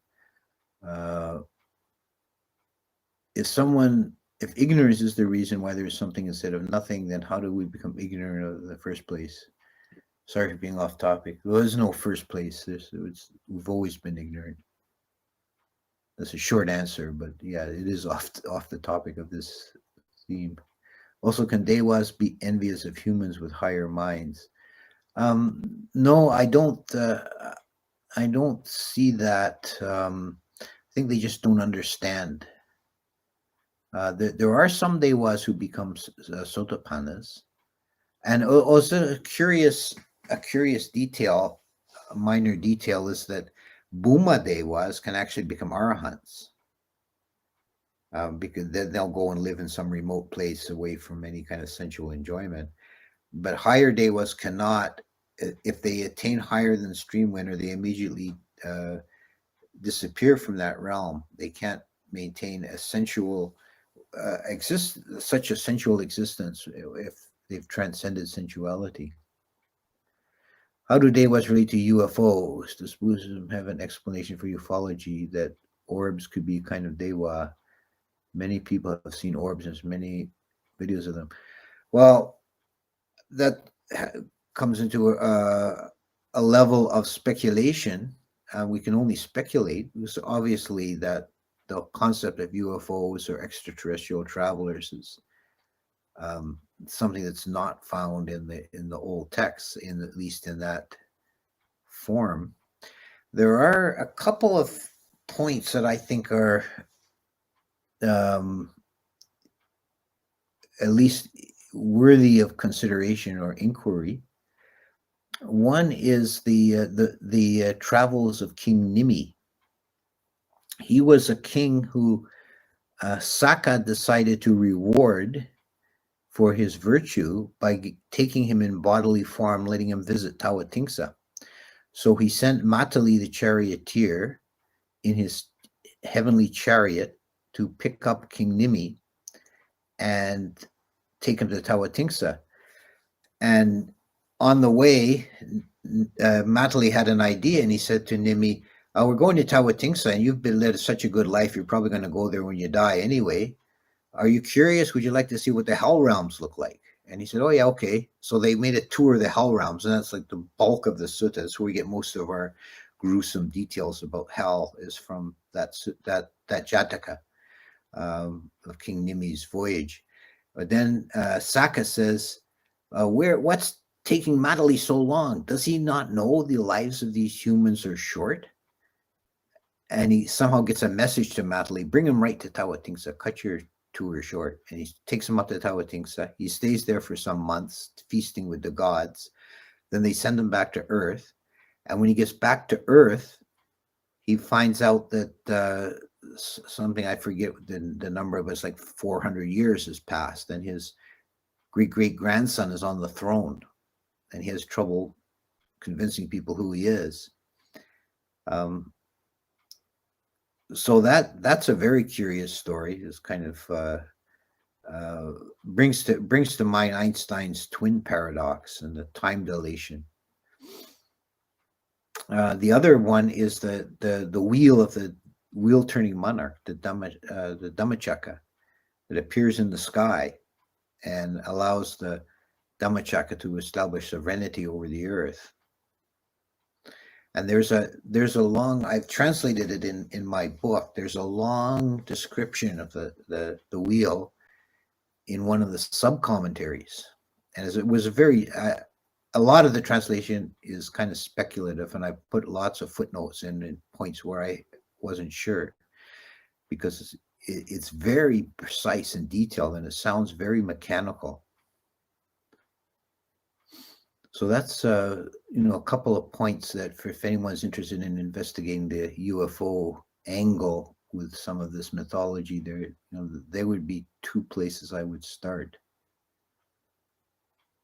If ignorance is the reason why there's something instead of nothing, then how do we become ignorant in the first place? Sorry for being off topic. Well, there's no first place. We've always been ignorant. That's a short answer, but yeah, it is off the topic of this theme. Also, can Devas be envious of humans with higher minds? No, I don't. I don't see that. think they just don't understand. There are some Devas who become Sotapannas, and also a curious detail, a minor detail, is that Bhuma Devas can actually become arahants, because then they'll go and live in some remote place away from any kind of sensual enjoyment. But higher Devas cannot. If they attain higher than stream winner, they immediately disappear from that realm. They can't maintain a sensual such a sensual existence if they've transcended sensuality. How do Devas relate to UFOs? Does Buddhism have an explanation for ufology that orbs could be kind of Deva? Many people have seen orbs. There's many videos of them. Well, that comes into a level of speculation. We can only speculate, because obviously that the concept of UFOs or extraterrestrial travelers is something that's not found in the old texts, at least in that form. There are a couple of points that I think are at least worthy of consideration or inquiry. One is the travels of King Nimi. He was a king who Saka decided to reward for his virtue by taking him in bodily form, letting him visit Tawatingsa. So he sent Matali the charioteer in his heavenly chariot to pick up King Nimi and take him to Tawatingsa. And on the way, Matali had an idea, and he said to Nimi, we're going to Tawatingsa, and you've been led such a good life, you're probably going to go there when you die anyway. Are you curious? Would you like to see what the hell realms look like? And he said, oh, yeah, okay. So they made a tour of the hell realms, and that's like the bulk of the suttas, where we get most of our gruesome details about hell is from that Jataka of King Nimi's voyage. But then Saka says, what's taking Matali so long? Does he not know the lives of these humans are short? And he somehow gets a message to Matali, bring him right to Tawatingsa, cut your tour short. And he takes him up to Tawatingsa. He stays there for some months, feasting with the gods. Then they send him back to Earth. And when he gets back to Earth, he finds out that something, I forget the number of, it's like 400 years has passed, and his great-great-grandson is on the throne, and he has trouble convincing people who he is. So that's a very curious story. It's kind of brings to mind Einstein's twin paradox and the time dilation. The other one is the wheel of the wheel turning monarch, the Dhammachakra, that appears in the sky and allows the Dhammachakra to establish sovereignty over the earth. And there's a long, I've translated it in my book. There's a long description of the wheel in one of the sub commentaries, and it was a lot of the translation is kind of speculative, and I put lots of footnotes in points where I wasn't sure, because it's very precise and detailed, and it sounds very mechanical. So that's a couple of points that, if anyone's interested in investigating the UFO angle with some of this mythology, there would be two places I would start.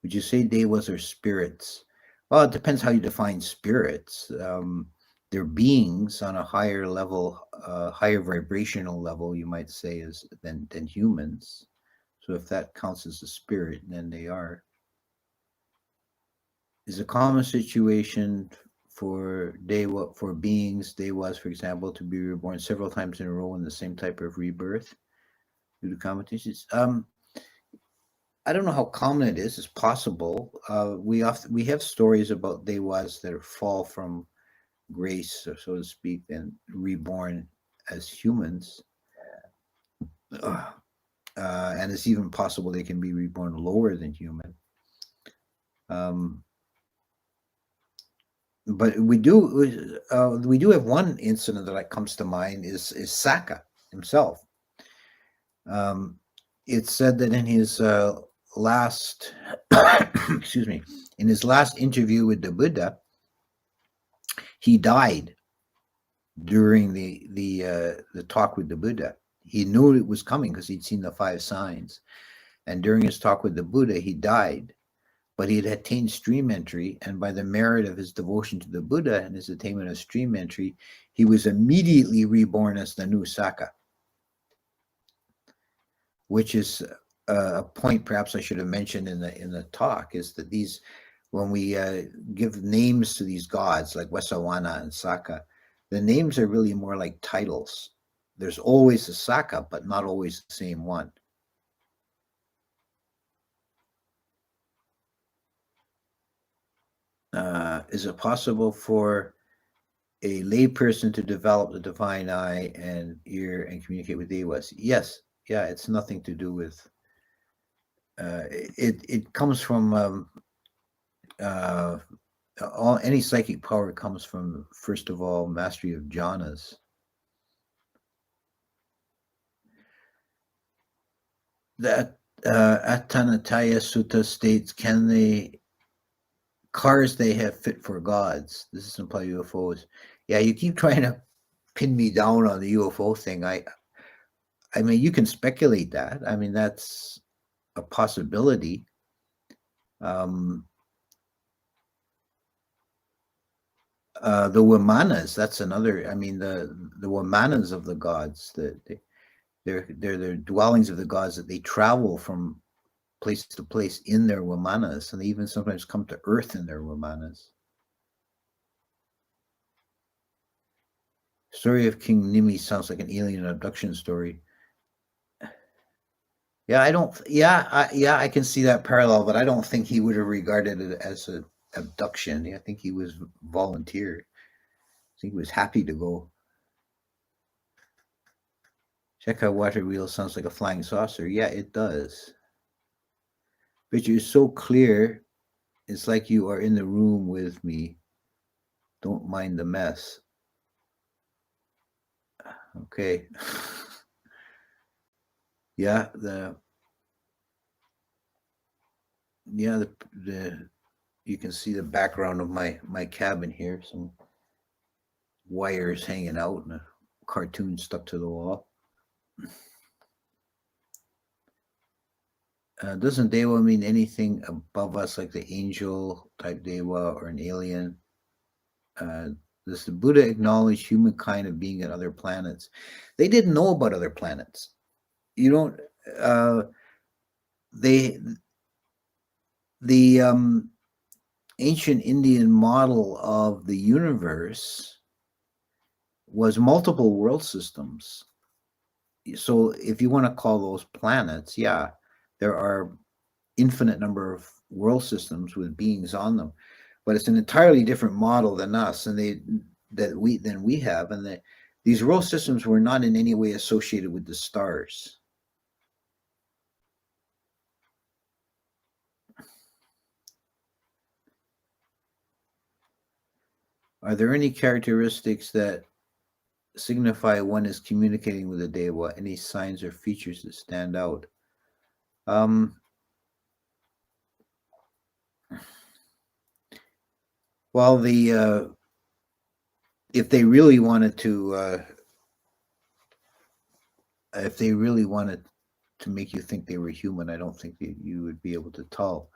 Would you say Devas are spirits? Well, it depends how you define spirits. They're beings on a higher level, higher vibrational level, you might say, than humans. So if that counts as a spirit, then they are. Is a common situation for beings, Devas, for example, to be reborn several times in a row in the same type of rebirth due to competitions? I don't know how common it is. It's possible. We have stories about Devas that fall from grace, so to speak, and reborn as humans. And it's even possible they can be reborn lower than human. but we do have one incident that comes to mind is Saka himself. It's said that in his last excuse me, in his last interview with the Buddha, he died during the talk with the Buddha. He knew it was coming because he'd seen the 5 signs, and during his talk with the Buddha, he died. But he had attained stream entry, and by the merit of his devotion to the Buddha and his attainment of stream entry, he was immediately reborn as the new Saka, which is a point perhaps I should have mentioned in the talk, is that these, when we give names to these gods like Wesawana and Saka, the names are really more like titles. There's always a Saka, but not always the same one. Is it possible for a layperson to develop the divine eye and ear and communicate with Devas? Yes. Yeah, it's nothing to do with it comes from any psychic power comes from, first of all, mastery of jhanas. That Attanataya Sutta states, can the cars they have fit for gods? This is about UFOs. Yeah, you keep trying to pin me down on the UFO thing. I mean, you can speculate that. I mean, that's a possibility. The Wamanas, that's another. I mean, the Wamanas of the gods, they're the dwellings of the gods, that they travel from place to place in their Wamanas, and they even sometimes come to Earth in their Wamanas. Story of King Nimi sounds like an alien abduction story. Yeah, I can see that parallel, but I don't think he would have regarded it as an abduction. I think he was volunteered. I think he was happy to go. Check out water wheel sounds like a flying saucer. Yeah, it does. But you're so clear. It's like you are in the room with me. Don't mind the mess. Okay. Yeah, you can see the background of my cabin here. Some wires hanging out and a cartoon stuck to the wall. Doesn't Deva mean anything above us, like the angel type Deva or an alien? Does the Buddha acknowledge humankind of being at other planets? They didn't know about other planets. You don't. The ancient Indian model of the universe was multiple world systems. So if you want to call those planets, yeah, there are infinite number of world systems with beings on them, but it's an entirely different model than us, and than we have, and these world systems were not in any way associated with the stars. Are there any characteristics that signify one is communicating with a Deva? Any signs or features that stand out? Well, if they really wanted to make you think they were human, I don't think that you would be able to tell.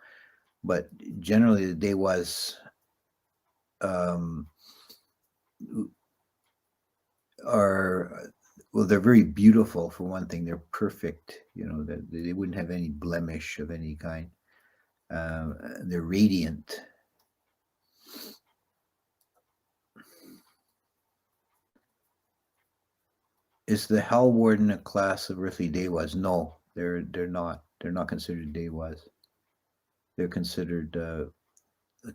But generally, the Devas they're very beautiful, for one thing. They're perfect. They wouldn't have any blemish of any kind. They're radiant. Is the Hell Warden a class of earthly Devas? No, they're not. They're not considered Devas. They're considered a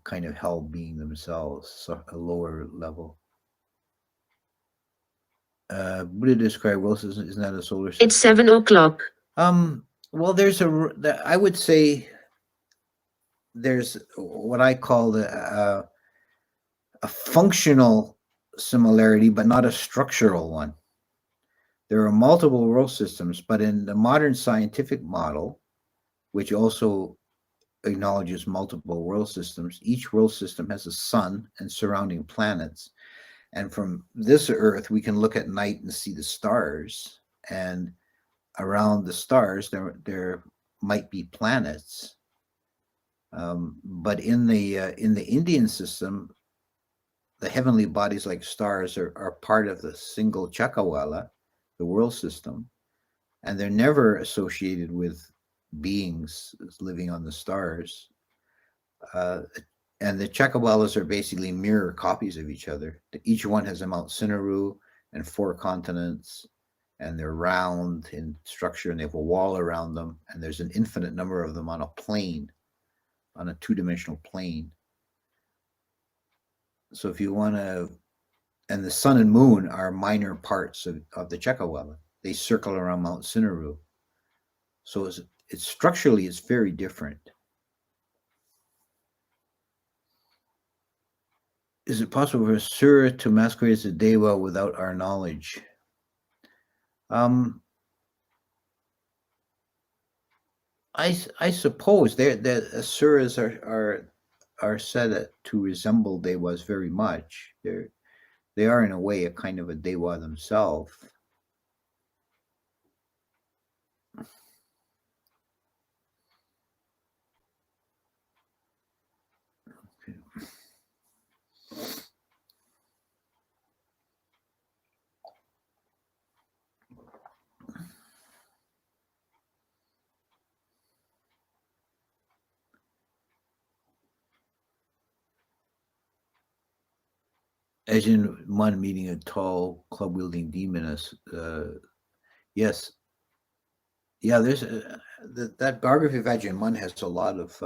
kind of hell being themselves, so a lower level. Buddha described Wilson, isn't that a solar system? It's 7 o'clock. Well, I would say there's what I call a functional similarity, but not a structural one. There are multiple world systems, but in the modern scientific model, which also acknowledges multiple world systems, each world system has a sun and surrounding planets. And from this Earth, we can look at night and see the stars. And around the stars, there might be planets. But in the Indian system, the heavenly bodies like stars are part of the single Chakrawala, the world system, and they're never associated with beings living on the stars. And the Chakrawalas are basically mirror copies of each other. Each one has a Mount Sinaru and 4 continents, and they're round in structure, and they have a wall around them, and there's an infinite number of them on a plane, on a 2-dimensional plane. So if you want to, and the sun and moon are minor parts of the Chakrawala. They circle around Mount Sinaru. So it's structurally, it's very different. Is it possible for a Sura to masquerade as a Deva without our knowledge? I suppose the Asuras are said to resemble Devas very much. They are in a way a kind of a Deva themselves. As in one meeting a tall club-wielding demon. Yes. Yeah, there's that biography of Ajahn Mun has a lot of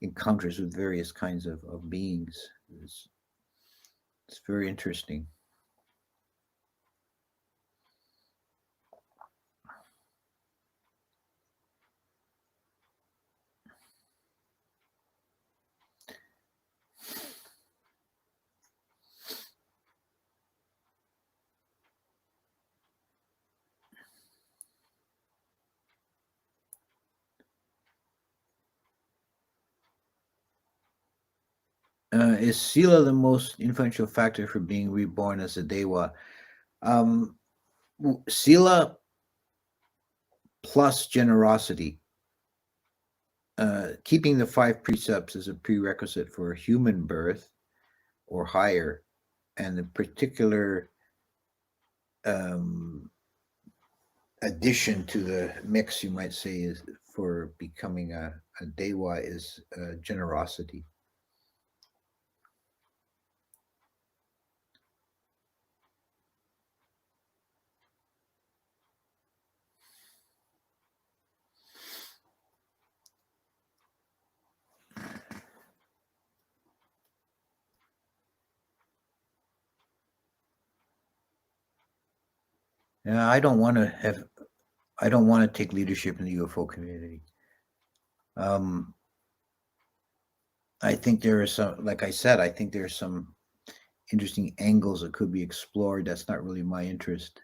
encounters with various kinds of beings. It's very interesting. Is Sila the most influential factor for being reborn as a Dewa? Sila plus generosity. Keeping the 5 precepts is a prerequisite for human birth or higher, and the particular addition to the mix, you might say, is for becoming a Dewa is generosity. Yeah, I don't want to take leadership in the UFO community. I think there are some, like I said, I think there are some interesting angles that could be explored. That's not really my interest.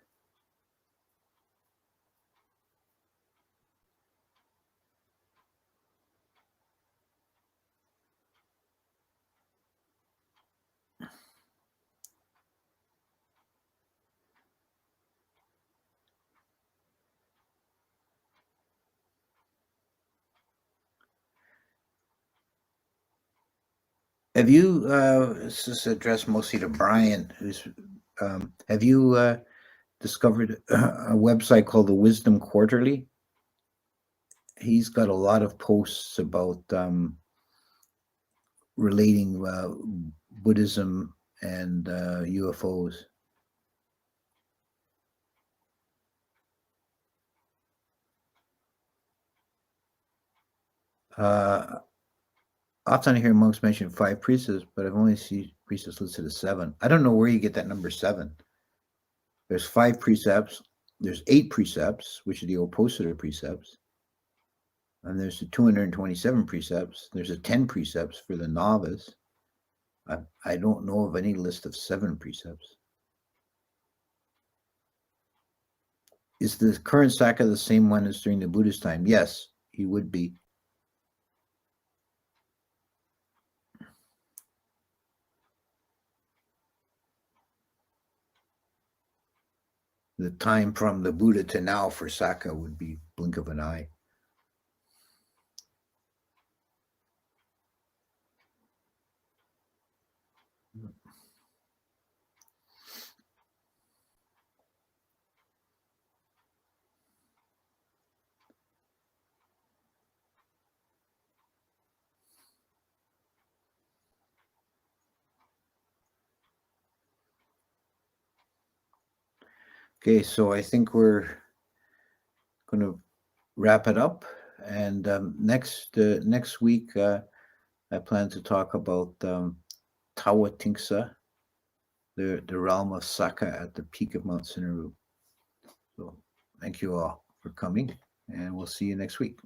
Have you, this is addressed mostly to Brian, have you discovered a website called the Wisdom Quarterly? He's got a lot of posts about relating Buddhism and UFOs. Often I hear monks mention 5 precepts, but I've only seen precepts listed as 7. I don't know where you get that number 7. There's 5 precepts. There's 8 precepts, which are the opposite of precepts. And there's the 227 precepts. There's a 10 precepts for the novice. I don't know of any list of 7 precepts. Is the current Saka the same one as during the Buddhist time? Yes, he would be. The time from the Buddha to now for Saka would be blink of an eye. Okay, so I think we're going to wrap it up. And next week, I plan to talk about Tawa Tingsa, the realm of Saka at the peak of Mount Sinaru. So thank you all for coming, and we'll see you next week.